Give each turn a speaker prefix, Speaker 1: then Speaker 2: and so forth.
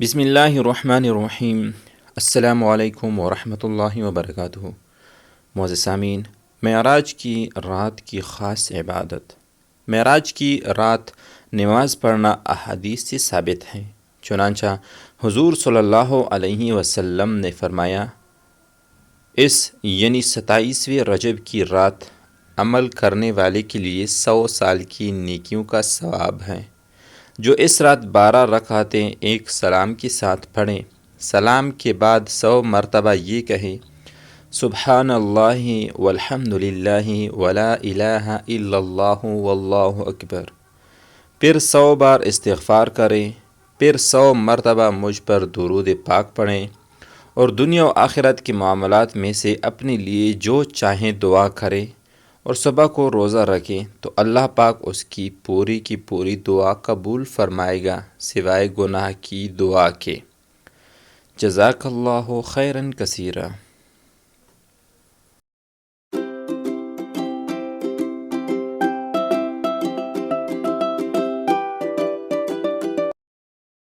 Speaker 1: بسم اللہ الرحمن الرحیم۔ السلام علیکم ورحمۃ اللہ وبرکاتہ۔ معزز سامعین، معراج کی رات کی خاص عبادت۔ معراج کی رات نماز پڑھنا احادیث سے ثابت ہے۔ چنانچہ حضور صلی اللہ علیہ وسلم نے فرمایا، اس یعنی 27ویں رجب کی رات عمل کرنے والے کے لیے 100 سال کی نیکیوں کا ثواب ہے۔ جو اس رات 12 رکعتیں ایک سلام کے ساتھ پڑھیں، سلام کے بعد 100 مرتبہ یہ کہے، سبحان اللہ والحمد للہ ولا الہ الا اللہ واللہ اکبر، پھر 100 بار استغفار کریں، پھر 100 مرتبہ مجھ پر درود پاک پڑھیں، اور دنیا و آخرت کے معاملات میں سے اپنے لیے جو چاہیں دعا کریں، اور صبح کو روزہ رکھیں تو اللہ پاک اس کی پوری دعا قبول فرمائے گا سوائے گناہ کی دعا کے۔ جزاک اللہ خیرا کثیرا۔